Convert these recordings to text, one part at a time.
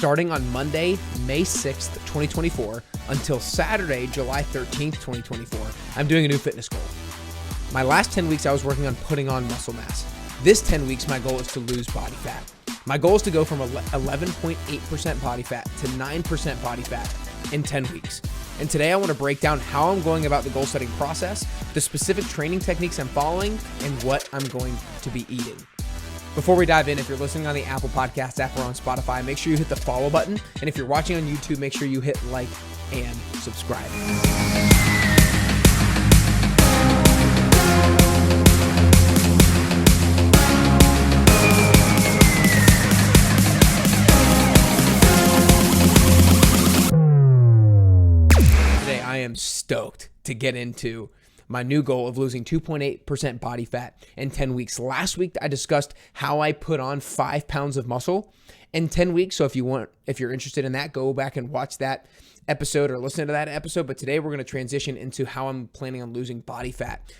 Starting on Monday, May 6th, 2024, until Saturday, July 13th, 2024, I'm doing a new fitness goal. My last 10 weeks, I was working on putting on muscle mass. This 10 weeks, my goal is to lose body fat. My goal is to go from 11.8% body fat to 9% body fat in 10 weeks. And today I want to break down how I'm going about the goal setting process, the specific training techniques I'm following, and what I'm going to be eating. Before we dive in, if you're listening on the Apple Podcasts app or on Spotify, make sure you hit the follow button. And if you're watching on YouTube, make sure you hit like and subscribe. Today, I am stoked to get into my new goal of losing 2.8% body fat in 10 weeks. Last week, I discussed how I put on 5 pounds of muscle in 10 weeks. So if you're interested in that, go back and watch that episode or listen to that episode. But today we're going to transition into how I'm planning on losing body fat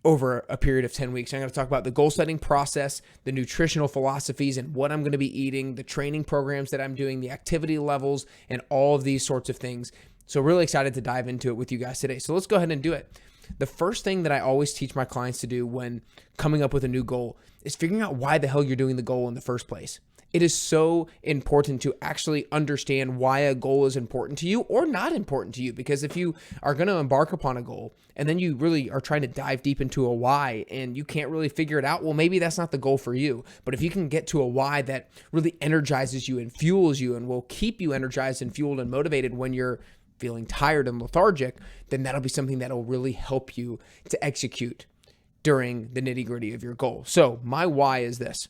over a period of 10 weeks. I'm going to talk about the goal setting process, the nutritional philosophies and what I'm going to be eating, the training programs that I'm doing, the activity levels, and all of these sorts of things. So really excited to dive into it with you guys today. So let's go ahead and do it. The first thing that I always teach my clients to do when coming up with a new goal is figuring out why the hell you're doing the goal in the first place. It is so important to actually understand why a goal is important to you or not important to you, because if you are going to embark upon a goal and then you really are trying to dive deep into a why and you can't really figure it out, well, maybe that's not the goal for you. But if you can get to a why that really energizes you and fuels you and will keep you energized and fueled and motivated when you're feeling tired and lethargic, then that'll be something that'll really help you to execute during the nitty-gritty of your goal. So my why is this.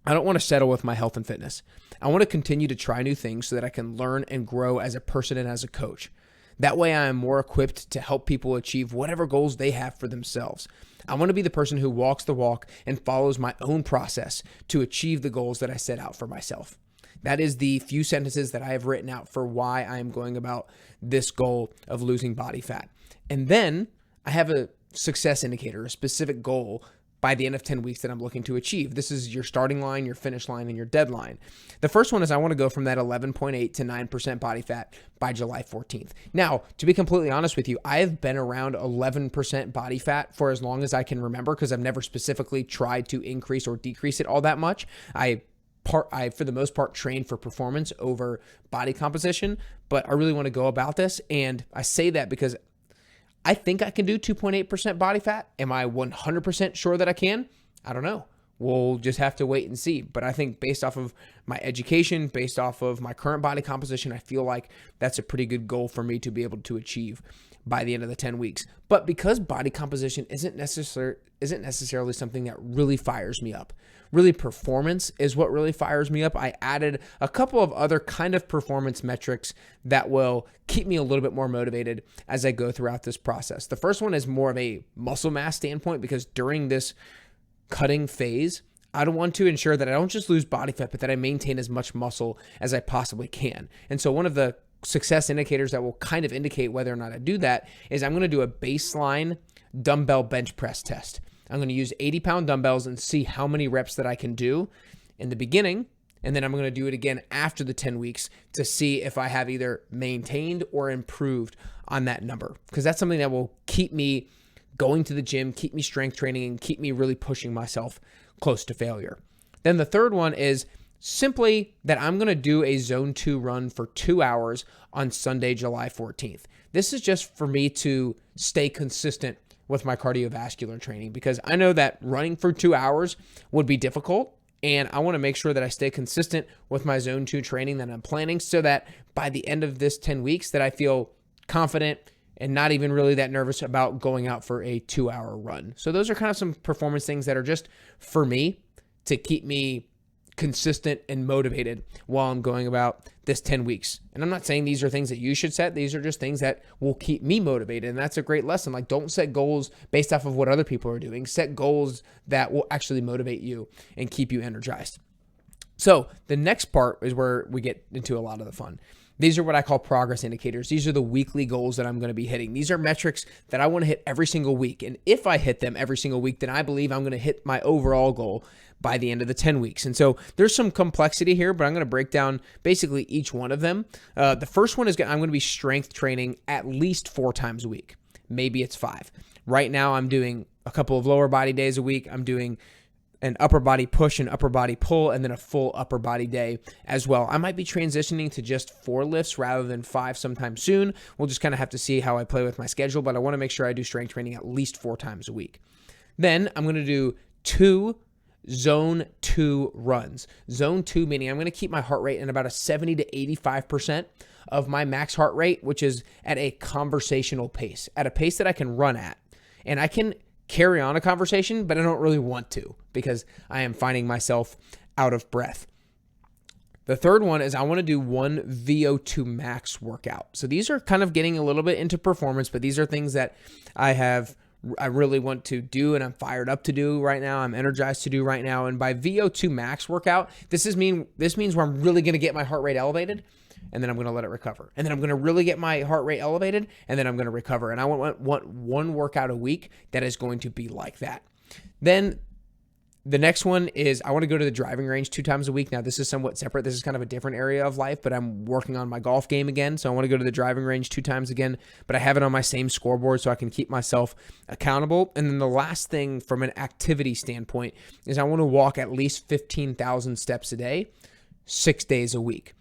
I don't want to settle with my health and fitness. I want to continue to try new things so that I can learn and grow as a person and as a coach. That way I am more equipped to help people achieve whatever goals they have for themselves. I want to be the person who walks the walk and follows my own process to achieve the goals that I set out for myself. That is the few sentences that I have written out for why I am going about this goal of losing body fat. And then I have a success indicator, a specific goal by the end of 10 weeks that I'm looking to achieve. This is your starting line, your finish line, and your deadline. The first one is I want to go from that 11.8 to 9% body fat by July 14th. Now, to be completely honest with you, I have been around 11% body fat for as long as I can remember because I've never specifically tried to increase or decrease it all that much. I, for the most part, train for performance over body composition, but I really want to go about this. And I say that because I think I can do 2.8% body fat. Am I 100% sure that I can? I don't know. We'll just have to wait and see. But I think based off of my education, based off of my current body composition, I feel like that's a pretty good goal for me to be able to achieve by the end of the 10 weeks. But because body composition isn't necessarily something that really fires me up, really performance is what really fires me up, I added a couple of other kind of performance metrics that will keep me a little bit more motivated as I go throughout this process. The first one is more of a muscle mass standpoint, because during this cutting phase, I want to ensure that I don't just lose body fat, but that I maintain as much muscle as I possibly can. And so one of the success indicators that will kind of indicate whether or not I do that is I'm going to do a baseline dumbbell bench press test. I'm going to use 80-pound dumbbells and see how many reps that I can do in the beginning. And then I'm going to do it again after the 10 weeks to see if I have either maintained or improved on that number, because that's something that will keep me going to the gym, keep me strength training, and keep me really pushing myself close to failure. Then the third one is simply that I'm going to do a zone 2 run for 2 hours on Sunday, July 14th. This is just for me to stay consistent with my cardiovascular training, because I know that running for 2 hours would be difficult, and I want to make sure that I stay consistent with my zone 2 training that I'm planning, so that by the end of this 10 weeks that I feel confident and not even really that nervous about going out for a 2-hour run. So those are kind of some performance things that are just for me to keep me consistent and motivated while I'm going about this 10 weeks. And I'm not saying these are things that you should set. These are just things that will keep me motivated. And that's a great lesson. Like, don't set goals based off of what other people are doing. Set goals that will actually motivate you and keep you energized. So the next part is where we get into a lot of the fun. These are what I call progress indicators. These are the weekly goals that I'm going to be hitting. These are metrics that I want to hit every single week. And if I hit them every single week, then I believe I'm going to hit my overall goal by the end of the 10 weeks. And so there's some complexity here, but I'm going to break down basically each one of them. The first one is I'm going to be strength training at least 4 times a week. Maybe it's 5. Right now I'm doing a couple of lower body days a week. I'm doing an upper body push and upper body pull, and then a full upper body day as well. I might be transitioning to just 4 lifts rather than 5 sometime soon. We'll just kind of have to see how I play with my schedule, but I want to make sure I do strength training at least 4 times a week. Then I'm going to do 2 zone 2 runs. Zone 2 meaning I'm going to keep my heart rate in about a 70 to 85% of my max heart rate, which is at a conversational pace, at a pace that I can run at. And I can carry on a conversation, but I don't really want to because I am finding myself out of breath. The third one is I want to do 1 VO2 max workout. So these are kind of getting a little bit into performance, but these are things that I really want to do and I'm fired up to do right now. I'm energized to do right now. And by VO2 max workout, this means where I'm really going to get my heart rate elevated, and then I'm going to let it recover. And then I'm going to really get my heart rate elevated, and then I'm going to recover. And I want 1 workout a week that is going to be like that. Then the next one is I want to go to the driving range 2 times a week. Now, this is somewhat separate. This is kind of a different area of life, but I'm working on my golf game again. So I want to go to the driving range 2 times again, but I have it on my same scoreboard so I can keep myself accountable. And then the last thing from an activity standpoint is I want to walk at least 15,000 steps a day, 6 days a week.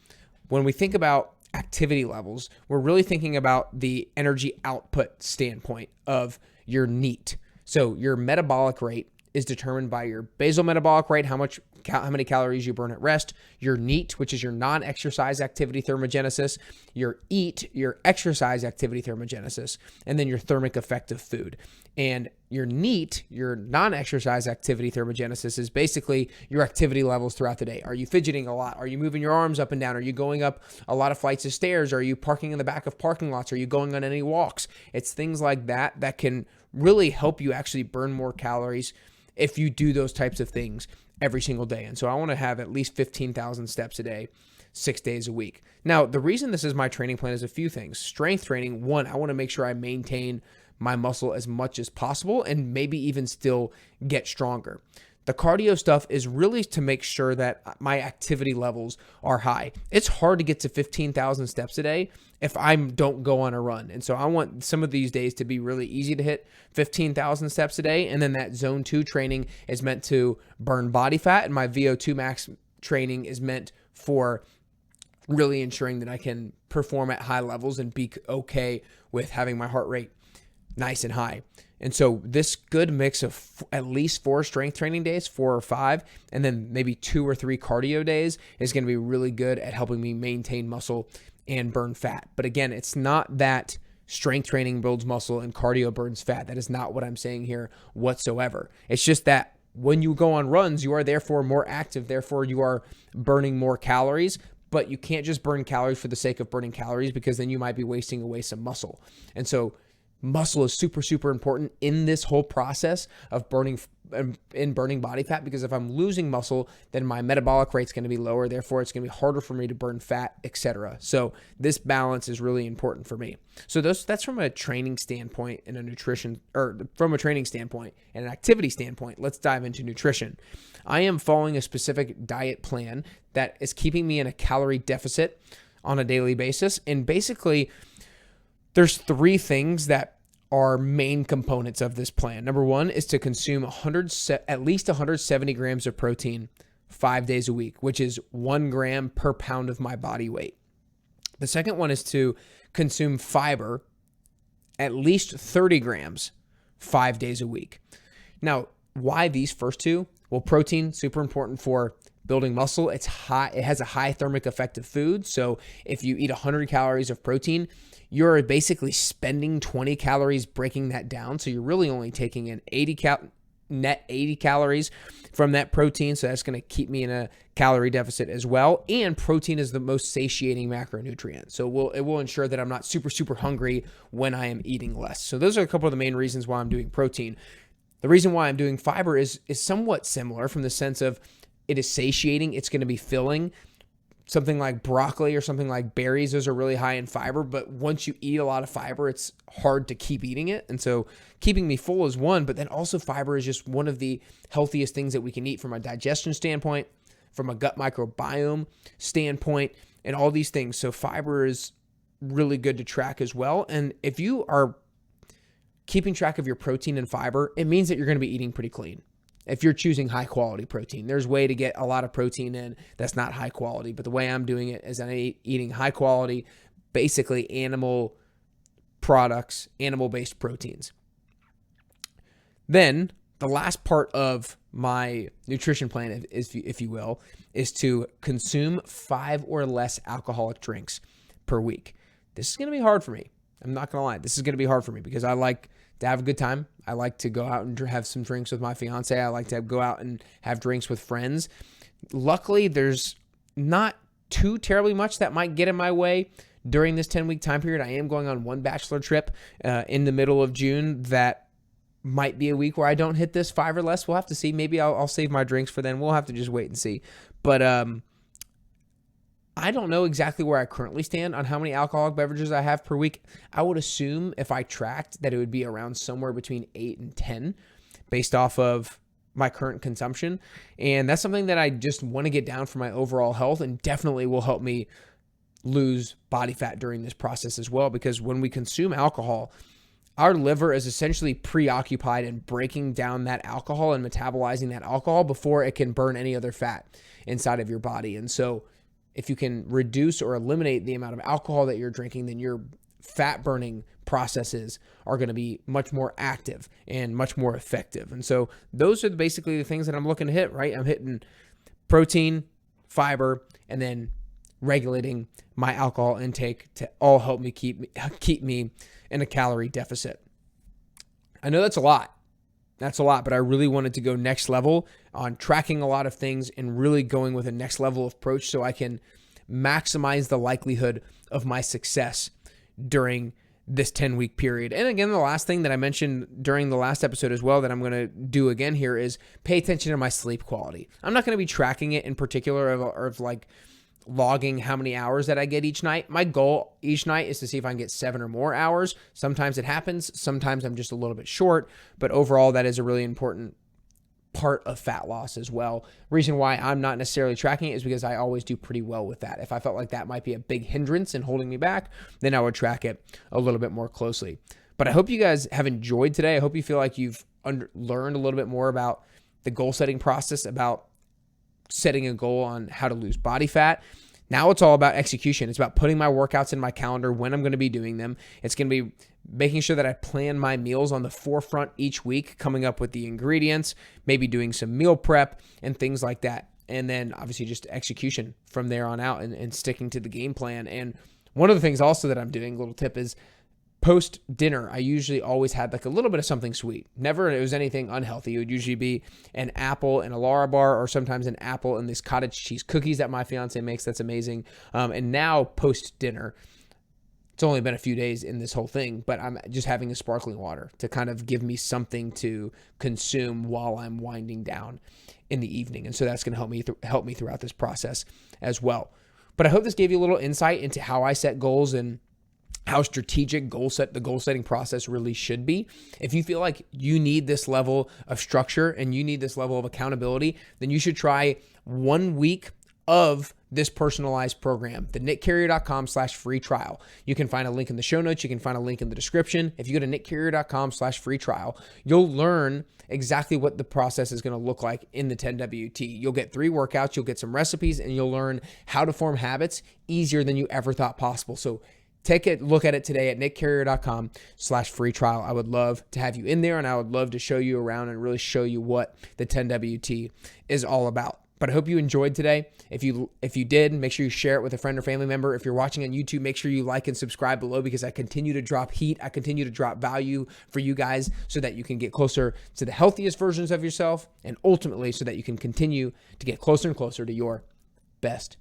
When we think about activity levels, we're really thinking about the energy output standpoint of your NEAT. So your metabolic rate is determined by your basal metabolic rate, how many calories you burn at rest, your NEAT, which is your non-exercise activity thermogenesis, your EAT, your exercise activity thermogenesis, and then your thermic effect of food. And your NEAT, your non-exercise activity thermogenesis, is basically your activity levels throughout the day. Are you fidgeting a lot? Are you moving your arms up and down? Are you going up a lot of flights of stairs? Are you parking in the back of parking lots? Are you going on any walks? It's things like that that can really help you actually burn more calories if you do those types of things every single day. And so I want to have at least 15,000 steps a day, 6 days a week. Now, the reason this is my training plan is a few things. Strength training, 1, I want to make sure I maintain my muscle as much as possible and maybe even still get stronger. The cardio stuff is really to make sure that my activity levels are high. It's hard to get to 15,000 steps a day if I don't go on a run. And so I want some of these days to be really easy to hit 15,000 steps a day. And then that zone 2 training is meant to burn body fat. And my VO2 max training is meant for really ensuring that I can perform at high levels and be okay with having my heart rate nice and high. And so this good mix of at least 4 strength training days, 4 or 5, and then maybe 2 or 3 cardio days is going to be really good at helping me maintain muscle and burn fat. But again, it's not that strength training builds muscle and cardio burns fat. That is not what I'm saying here whatsoever. It's just that when you go on runs, you are therefore more active. Therefore, you are burning more calories. But you can't just burn calories for the sake of burning calories, because then you might be wasting away some muscle. And so muscle is super, super important in this whole process of burning body fat, because if I'm losing muscle, then my metabolic rate's going to be lower. Therefore, it's going to be harder for me to burn fat, etc. So this balance is really important for me. So that's from a training standpoint and a nutrition, or from a training standpoint and an activity standpoint. Let's dive into nutrition. I am following a specific diet plan that is keeping me in a calorie deficit on a daily basis. And basically, there's 3 things that are main components of this plan. Number 1 is to consume at least 170 grams of protein 5 days a week, which is 1 gram per pound of my body weight. The second one is to consume fiber, at least 30 grams 5 days a week. Now, why these first 2? Well, protein, super important for building muscle. It has a high thermic effect of food. So if you eat 100 calories of protein, you're basically spending 20 calories breaking that down. So you're really only taking in net 80 calories from that protein. So that's going to keep me in a calorie deficit as well. And protein is the most satiating macronutrient. So it will ensure that I'm not super, super hungry when I am eating less. So those are a couple of the main reasons why I'm doing protein. The reason why I'm doing fiber is somewhat similar, from the sense of it is satiating. It's going to be filling. Something like broccoli or something like berries, those are really high in fiber, but once you eat a lot of fiber, it's hard to keep eating it. And so keeping me full is one, but then also fiber is just one of the healthiest things that we can eat from a digestion standpoint, from a gut microbiome standpoint, and all these things. So fiber is really good to track as well. And if you are keeping track of your protein and fiber, it means that you're going to be eating pretty clean. If you're choosing high quality protein, there's a way to get a lot of protein in that's not high quality. But the way I'm doing it is I'm eating high quality, basically animal products, animal-based proteins. Then the last part of my nutrition plan, if you will, is to consume 5 or less alcoholic drinks per week. This is going to be hard for me. I'm not going to lie. This is going to be hard for me because I like to have a good time. I like to go out and have some drinks with my fiance. I like to go out and have drinks with friends. Luckily, there's not too terribly much that might get in my way during this 10-week time period. I am going on one bachelor trip in the middle of June that might be a week where I don't hit this 5 or less. We'll have to see. Maybe I'll save my drinks for then. We'll have to just wait and see. But I don't know exactly where I currently stand on how many alcoholic beverages I have per week. I would assume if I tracked that it would be around somewhere between 8 and 10 based off of my current consumption. And that's something that I just want to get down for my overall health and definitely will help me lose body fat during this process as well. Because when we consume alcohol, our liver is essentially preoccupied in breaking down that alcohol and metabolizing that alcohol before it can burn any other fat inside of your body. And so if you can reduce or eliminate the amount of alcohol that you're drinking, then your fat burning processes are going to be much more active and much more effective. And so those are basically the things that I'm looking to hit, right? I'm hitting protein, fiber, and then regulating my alcohol intake to all help me keep me in a calorie deficit. I know that's a lot. That's a lot, but I really wanted to go next level on tracking a lot of things and really going with a next level approach so I can maximize the likelihood of my success during this 10-week period. And again, the last thing that I mentioned during the last episode as well that I'm going to do again here is pay attention to my sleep quality. I'm not going to be tracking it in particular of like logging how many hours that I get each night. My goal each night is to see if I can get 7 or more hours. Sometimes it happens. Sometimes I'm just a little bit short, but overall that is a really important part of fat loss as well. Reason why I'm not necessarily tracking it is because I always do pretty well with that. If I felt like that might be a big hindrance in holding me back, then I would track it a little bit more closely. But I hope you guys have enjoyed today. I hope you feel like you've learned a little bit more about the goal setting process, about setting a goal on how to lose body fat. Now it's all about execution. It's about putting my workouts in my calendar when I'm going to be doing them. It's going to be making sure that I plan my meals on the forefront each week, coming up with the ingredients, maybe doing some meal prep and things like that. And then obviously just execution from there on out and sticking to the game plan. And one of the things also that I'm doing, little tip, is post dinner, I usually always had like a little bit of something sweet. Never it was anything unhealthy. It would usually be an apple and a Larabar, or sometimes an apple and these cottage cheese cookies that my fiance makes. That's amazing. And now post dinner, it's only been a few days in this whole thing, but I'm just having a sparkling water to kind of give me something to consume while I'm winding down in the evening. And so that's going to help me throughout this process as well. But I hope this gave you a little insight into how I set goals and how strategic the goal setting process really should be. If you feel like you need this level of structure and you need this level of accountability, then you should try 1 week of this personalized program, the nickcarrier.com/free trial. You can find a link in the show notes. You can find a link in the description. If you go to nickcarrier.com/free trial, you'll learn exactly what the process is going to look like in the 10WT. You'll get 3 workouts, you'll get some recipes, and you'll learn how to form habits easier than you ever thought possible. So take a look at it today at nickcarrier.com/free trial. I would love to have you in there, and I would love to show you around and really show you what the 10WT is all about. But I hope you enjoyed today. If you did, make sure you share it with a friend or family member. If you're watching on YouTube, make sure you like and subscribe below, because I continue to drop heat. I continue to drop value for you guys so that you can get closer to the healthiest versions of yourself, and ultimately so that you can continue to get closer and closer to your best